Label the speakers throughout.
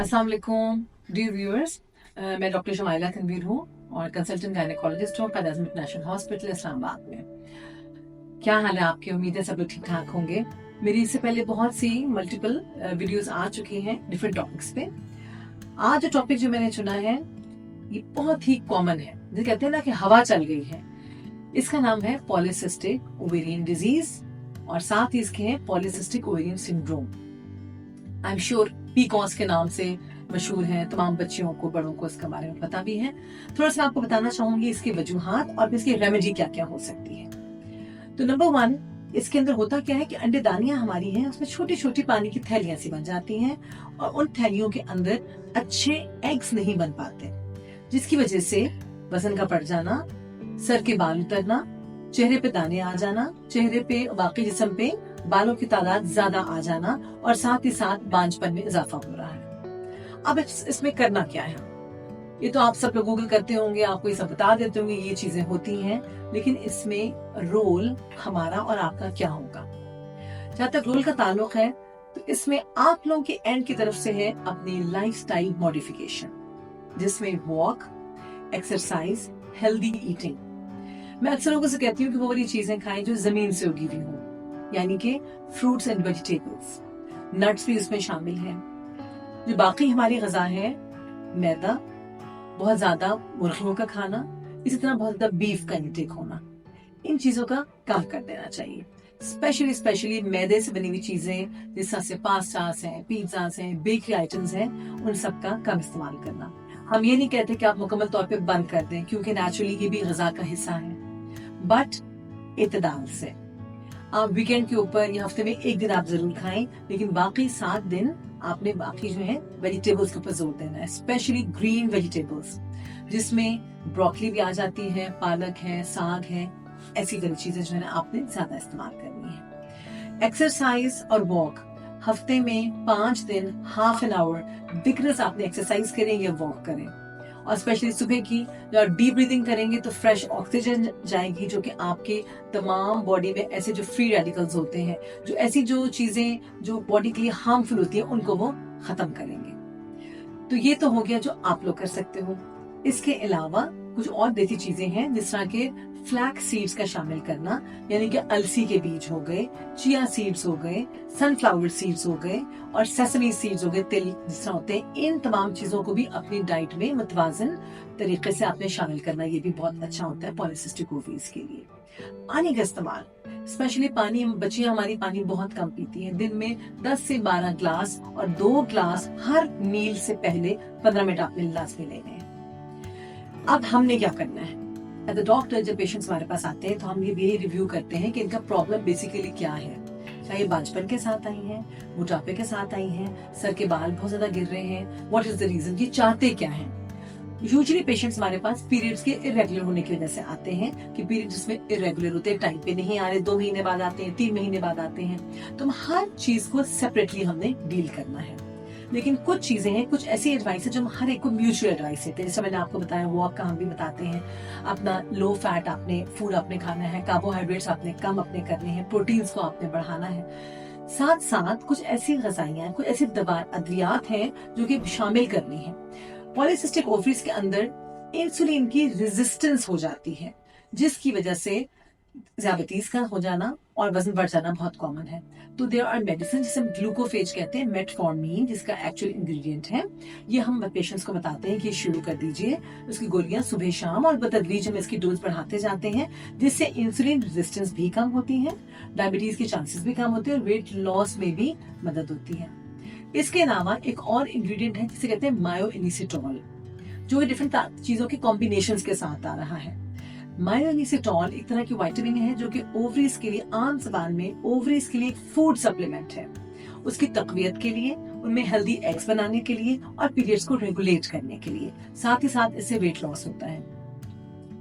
Speaker 1: अस्सलाम वालेकुम dear viewers, मैं डॉक्टर शमाइला तनवीर हूँ और कंसल्टेंट गायनेकोलॉजिस्ट हूँ कायद आज़म इंटरनेशनल हॉस्पिटल इस्लामाबाद में। क्या हाल है आपके? उम्मीद है सब लोग ठीक ठाक होंगे। मेरी इससे पहले बहुत सी मल्टीपल वीडियोस आ चुकी हैं डिफरेंट टॉपिक्स पे। आज जो टॉपिक जो मैंने चुना है ये बहुत ही कॉमन है, जिसे कहते हैं ना कि हवा चल गई है। इसका नाम है पॉलीसिस्टिक ओवेरियन डिजीज और साथ ही इसके हैं polycystic ovarian syndrome. I am sure पीकॉस के नाम से मशहूर है, तमाम बच्चियों को बड़ों को इसके बारे में पता भी है। थोड़ा सा आपको बताना चाहूंगी इसकी वजूहात और इसकी रेमेडी क्या क्या हो सकती है। तो नंबर 1, इसके अंदर होता क्या है कि अंडेदानियां हमारी हैं, उसमें छोटी छोटी पानी की थैलियां सी बन जाती हैं और उन थैलियों के अंदर अच्छे एग्स नहीं बन पाते, जिसकी वजह से वजन का बढ़ जाना, सर के बाल उतरना, चेहरे पे दाने आ जाना, चेहरे पे बाकी जिस्म पे बालों की तादाद ज्यादा आ जाना और साथ ही साथ बांझपन में इजाफा हो रहा है। अब इसमें करना क्या है? ये तो आप सब लोग गूगल करते होंगे, आपको ये सब बता देते होंगे ये चीजें होती हैं, लेकिन इसमें रोल हमारा और आपका क्या होगा? जहां तक रोल का ताल्लुक है तो इसमें आप लोगों के एंड की तरफ से है अपनी लाइफस्टाइल मॉडिफिकेशन, जिसमें वॉक, एक्सरसाइज, हेल्दी ईटिंग। मैं अक्सर लोगों से कहती हूँ कि वो वाली चीजें खाएं जो जमीन से उगी हुई हों, यानी कि फ्रूट्स एंड वेजिटेबल्स, नट्स भी उसमें शामिल हैं। जो बाकी हमारी गज़ा है, मैदा, बहुत ज्यादा मुर्गियों का खाना, इसी तरह बहुत ज्यादा बीफ का इंटेक होना, इन चीजों का कम कर देना चाहिए। स्पेशली मैदे से बनी हुई चीजें जिस तरह से पास्तास हैं, पिज्जास हैं, बेकरी आइटम्स हैं, उन सब का कम इस्तेमाल करना। हम ये नहीं कहते कि आप मुकम्मल तौर पे बंद कर दें, क्योंकि नेचुरली ये भी गज़ा का हिस्सा है, बट इत्तेदाल से। आप वीकेंड के ऊपर या हफ्ते में एक दिन आप जरूर खाएं, लेकिन बाकी 7 दिन आपने बाकी जो है वेजिटेबल्स के ऊपर जोर देना है, स्पेशली ग्रीन वेजिटेबल्स, जिसमें ब्रोकली भी आ जाती है, पालक है, साग है, ऐसी तरह चीजें जो है ना आपने ज्यादा इस्तेमाल करनी है। एक्सरसाइज और वॉक, हफ्ते में 5 दिन हाफ एन आवर विगरस आपने एक्सरसाइज करें या वॉक करें, और स्पेशली सुबह की जब डीप ब्रीदिंग करेंगे तो फ्रेश ऑक्सीजन जाएगी, जो कि आपके तमाम बॉडी में ऐसे जो फ्री रेडिकल्स होते हैं, जो ऐसी जो चीजें जो बॉडी के लिए हार्मफुल होती है, उनको वो खत्म करेंगे। तो ये तो हो गया जो आप लोग कर सकते हो। इसके अलावा कुछ और देसी चीजें हैं, जिस तरह के फ्लैक्स सीड्स का शामिल करना, यानी कि अलसी के बीज हो गए, चिया सीड्स हो गए, सनफ्लावर सीड्स हो गए और सेसमी सीड्स हो गए, तिल जिस तरह होते हैं, इन तमाम चीजों को भी अपनी डाइट में मुतवाजन तरीके से आपने शामिल करना। ये भी बहुत अच्छा होता है पॉलीसिस्टिक ओवरीज के लिए। पानी का इस्तेमाल, स्पेशली पानी, बच्चियां हमारी पानी बहुत कम पीती हैं। दिन में 10 से 12 ग्लास और 2 ग्लास हर मील से पहले 15 मिनट आपने लाजमी लेने हैं। अब हमने क्या करना है? एज अ डॉक्टर जब पेशेंट्स हमारे पास आते हैं तो हम ये रिव्यू करते हैं कि इनका प्रॉब्लम बेसिकली क्या है। चाहे बांझपन के साथ आई हैं, मोटापे के साथ आई हैं, सर के बाल बहुत ज्यादा गिर रहे हैं, व्हाट इज द रीजन, ये चाहते क्या हैं। यूजुअली पेशेंट्स हमारे पास पीरियड्स के इरेगुलर होने की वजह से आते हैं, कि पीरियड जिसमें इरेगुलर होते हैं, टाइम पे नहीं आ रहे, 2 महीने बाद आते हैं, 3 महीने बाद आते हैं। तो हर चीज को सेपरेटली हमने डील करना है। लेकिन कुछ चीजें हैं, कुछ ऐसी एडवाइस है जो हम हर एक को म्यूचुअल एडवाइस देते हैं। जैसे मैंने आपको बताया, वॉक का हम भी बताते हैं, अपना लो फैट आपने फूड आपने खाना है, कार्बोहाइड्रेट्स आपने कम अपने करने हैं, प्रोटीन्स को आपने बढ़ाना है। साथ साथ कुछ ऐसी गजाइयां, कुछ ऐसी दवा अद्वियात हैं जो कि शामिल करनी है। पॉलीसिस्टिक ओवरीज के अंदर इंसुलिन की रेजिस्टेंस हो जाती है, जिसकी वजह से ज़्यादतीस का हो जाना और वजन बढ़ जाना बहुत कॉमन है। तो देयर आर मेडिसिन जिसे हम ग्लूकोफेज कहते हैं, मेटफॉर्मिन जिसका एक्चुअल इंग्रेडिएंट है, ये हम पेशेंट्स को बताते हैं कि शुरू कर दीजिए उसकी गोलियां सुबह शाम, और बतदरीज हम इसकी डोज बढ़ाते जाते हैं, जिससे इंसुलिन रेजिस्टेंस भी कम होती है, डायबिटीज के चांसेस भी कम होते हैं और वेट लॉस में भी मदद होती है। इसके अलावा एक और इंग्रेडिएंट है जिसे कहते हैं मायोइनिसिटोल, जो डिफरेंट चीजों के कॉम्बिनेशन के साथ आ रहा है। मायोइनिसिटोल एक तरह की विटामिन है जो कि ओवरीज के लिए, आम जबान में ओवरीज के लिए एक फूड सप्लीमेंट है, उसकी तकवियत के लिए, उनमें हेल्दी एग्स बनाने के लिए और पीरियड्स को रेगुलेट करने के लिए। साथ ही साथ इससे वेट लॉस होता है।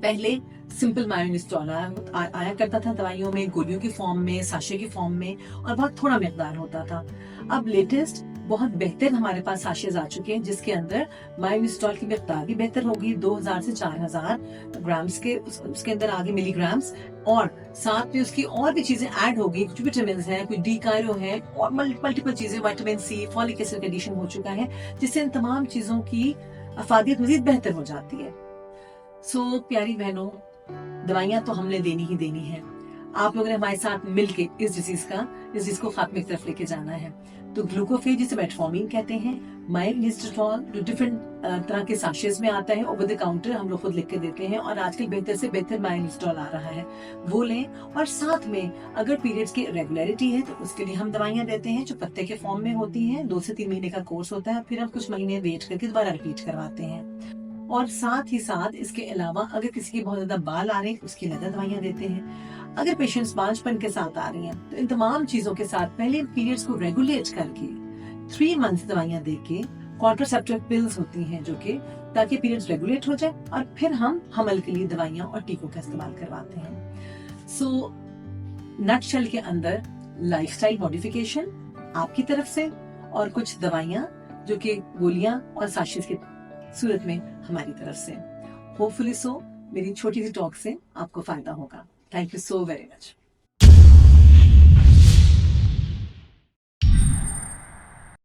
Speaker 1: पहले सिंपल मायोनिस्टोल आया करता था दवाइयों में, गोलियों की फॉर्म में, साशे की फॉर्म में, और बहुत थोड़ा मिकदार होता था। अब लेटेस्ट बहुत बेहतर हमारे पास साशेज आ चुके हैं, जिसके अंदर माइनिस्टॉल की मिकदार भी बेहतर होगी, 2000 से 4000 ग्राम्स के उसके अंदर आगे मिलीग्राम्स, और साथ में उसकी और भी चीजें ऐड होगी, कुछ विटामिन है, कुछ डी कायरो है, और मल्टीपल चीजें, vitamin C, folic acid addition हो चुका है, जिससे इन तमाम चीजों की अफादियत मजीद बेहतर हो जाती है। सो प्यारी बहनों, दवाइयां तो हमने देनी ही देनी है। आप लोगों ने हमारे साथ मिलके इस डिजीज को खात्मे की तरफ लेके जाना है। तो ग्लूकोफेज, जिसे मेटफॉर्मिन कहते हैं, माइलिस्टोल जो डिफरेंट तरह के साशेज में आता है, ओवर द काउंटर हम लोग खुद लिख के देते हैं, और आजकल बेहतर से बेहतर माइलिस्टोल आ रहा है, वो लें। और साथ में अगर पीरियड्स की रेगुलरिटी है तो उसके लिए हम दवाइयां देते हैं जो पत्ते के फॉर्म में होती हैं। 2 से 3 महीने का कोर्स होता है, फिर हम कुछ महीने वेट करके दोबारा रिपीट करवाते हैं। और साथ ही साथ इसके अलावा अगर किसी के बहुत ज्यादा बाल आ रहे हैं, उसकी अलग दवाइयां देते हैं। अगर पेशेंट्स बांझपन के साथ आ रही हैं, तो इन तमाम चीजों के साथ पहले पीरियड्स को रेगुलेट करके 3 मंथ दवाइयां देके, कॉन्ट्रासेप्टिव पिल्स होती हैं जो कि, ताकि पीरियड्स रेगुलेट हो जाए, और फिर हम हमल के लिए दवाइयां और टीकों का इस्तेमाल करवाते हैं। सो नटशेल के अंदर लाइफस्टाइल मॉडिफिकेशन आपकी तरफ से, और कुछ दवाइयां जो कि गोलियां और साशेज की सूरत में हमारी तरफ से। होपफुली सो मेरी छोटी सी टॉक से आपको फायदा होगा। Thank you so very much.